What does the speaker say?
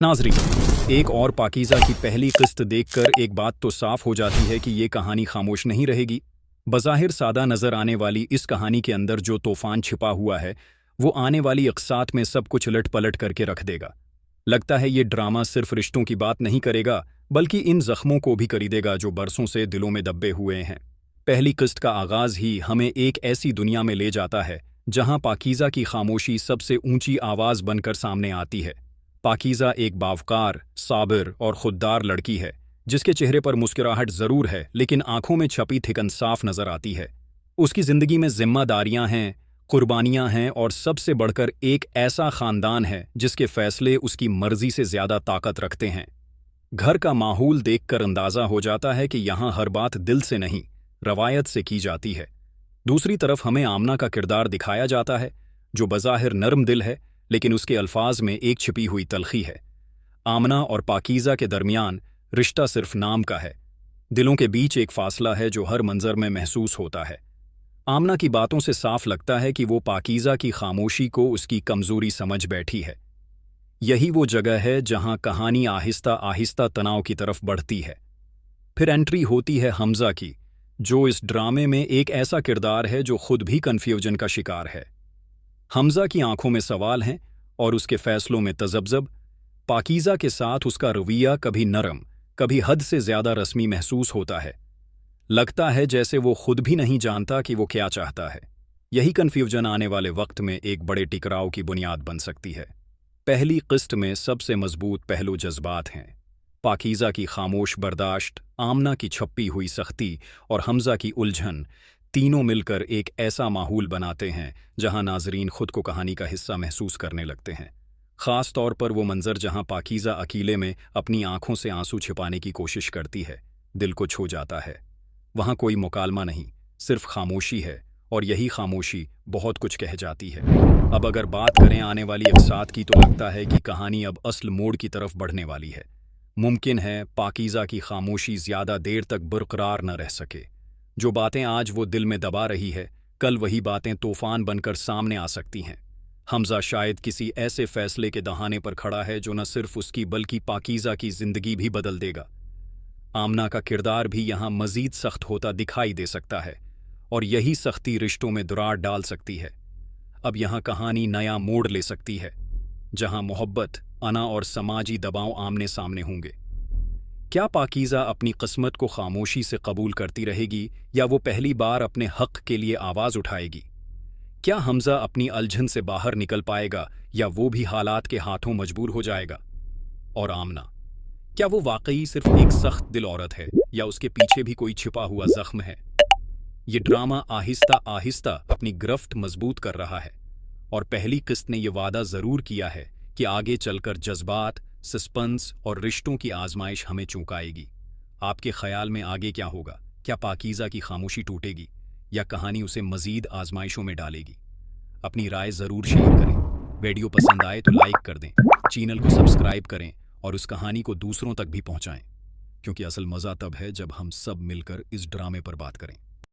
नाज़रीन, एक और पाकीज़ा की पहली किस्त देखकर एक बात तो साफ हो जाती है कि ये कहानी खामोश नहीं रहेगी। बज़ाहिर सादा नज़र आने वाली इस कहानी के अंदर जो तूफ़ान छिपा हुआ है, वो आने वाली अक़सात में सब कुछ उलट-पलट करके रख देगा। लगता है ये ड्रामा सिर्फ रिश्तों की बात नहीं करेगा, बल्कि इन ज़ख्मों को भी खरीदेगा जो बरसों से दिलों में दबे हुए हैं। पहली किस्त का आगाज़ ही हमें एक ऐसी दुनिया में ले जाता है, जहाँ पाकीज़ा की खामोशी सबसे ऊंची आवाज़ बनकर सामने आती है। पाकीज़ा एक बावकार, साबिर और खुददार लड़की है, जिसके चेहरे पर मुस्कुराहट ज़रूर है, लेकिन आंखों में छपी थिकन साफ नज़र आती है। उसकी ज़िंदगी में ज़िम्मेदारियाँ हैं, कुर्बानियाँ हैं और सबसे बढ़कर एक ऐसा ख़ानदान है जिसके फ़ैसले उसकी मर्ज़ी से ज़्यादा ताकत रखते हैं। घर का माहौल देखकर अंदाज़ा हो जाता है कि यहाँ हर बात दिल से नहीं, रवायत से की जाती है। दूसरी तरफ हमें आमना का किरदार दिखाया जाता है, जो बज़ाहिर नरम दिल है, लेकिन उसके अल्फाज में एक छिपी हुई तलखी है। आमना और पाकीज़ा के दरमियान रिश्ता सिर्फ नाम का है, दिलों के बीच एक फासला है जो हर मंजर में महसूस होता है। आमना की बातों से साफ लगता है कि वो पाकीज़ा की खामोशी को उसकी कमज़ोरी समझ बैठी है। यही वो जगह है जहां कहानी आहिस्ता आहिस्ता तनाव की तरफ बढ़ती है। फिर एंट्री होती है हमज़ा की, जो इस ड्रामे में एक ऐसा किरदार है जो खुद भी कन्फ्यूजन का शिकार है। हमज़ा की आंखों में सवाल हैं और उसके फैसलों में तज़ब्ज़ब। पाकीज़ा के साथ उसका रवैया कभी नरम, कभी हद से ज़्यादा रस्मी महसूस होता है। लगता है जैसे वो खुद भी नहीं जानता कि वो क्या चाहता है। यही कन्फ्यूजन आने वाले वक्त में एक बड़े टकराव की बुनियाद बन सकती है। पहली किस्त में सबसे मजबूत पहलू जज्बात हैं। पाकीज़ा की खामोश बर्दाश्त, आमना की छप्पी हुई सख्ती और हमज़ा की उलझन, तीनों मिलकर एक ऐसा माहौल बनाते हैं जहां नाज़रीन खुद को कहानी का हिस्सा महसूस करने लगते हैं। ख़ास तौर पर वो मंज़र जहां पाकीज़ा अकेले में अपनी आंखों से आंसू छिपाने की कोशिश करती है, दिल को छू जाता है। वहां कोई मुकालमा नहीं, सिर्फ खामोशी है, और यही खामोशी बहुत कुछ कह जाती है। अब अगर बात करें आने वाली अक़सात की, तो लगता है कि कहानी अब असल मोड़ की तरफ बढ़ने वाली है। मुमकिन है पाकीज़ा की खामोशी ज़्यादा देर तक बरकरार न रह सके। जो बातें आज वो दिल में दबा रही है, कल वही बातें तूफ़ान बनकर सामने आ सकती हैं। हमज़ा शायद किसी ऐसे फ़ैसले के दहाने पर खड़ा है जो न सिर्फ उसकी बल्कि पाकीज़ा की ज़िंदगी भी बदल देगा। आमना का किरदार भी यहाँ मज़ीद सख्त होता दिखाई दे सकता है, और यही सख्ती रिश्तों में दरार डाल सकती है। अब यहाँ कहानी नया मोड़ ले सकती है, जहाँ मोहब्बत, अना और समाजी दबाव आमने सामने होंगे। क्या पाकीज़ा अपनी किस्मत को खामोशी से कबूल करती रहेगी, या वो पहली बार अपने हक़ के लिए आवाज़ उठाएगी? क्या हमज़ा अपनी उलझन से बाहर निकल पाएगा, या वो भी हालात के हाथों मजबूर हो जाएगा? और आमना, क्या वो वाकई सिर्फ एक सख्त दिल औरत है, या उसके पीछे भी कोई छिपा हुआ ज़ख्म है? ये ड्रामा आहिस्ता आहिस्ता अपनी गिरफ्त मजबूत कर रहा है, और पहली किस्त ने यह वादा ज़रूर किया है कि आगे चलकर जज्बात, सस्पेंस और रिश्तों की आजमाइश हमें चौंकाएगी। आपके ख्याल में आगे क्या होगा? क्या पाकीज़ा की खामोशी टूटेगी, या कहानी उसे मज़ीद आजमाइशों में डालेगी? अपनी राय ज़रूर शेयर करें। वीडियो पसंद आए तो लाइक कर दें, चैनल को सब्सक्राइब करें और उस कहानी को दूसरों तक भी पहुंचाएं, क्योंकि असल मज़ा तब है जब हम सब मिलकर इस ड्रामे पर बात करें।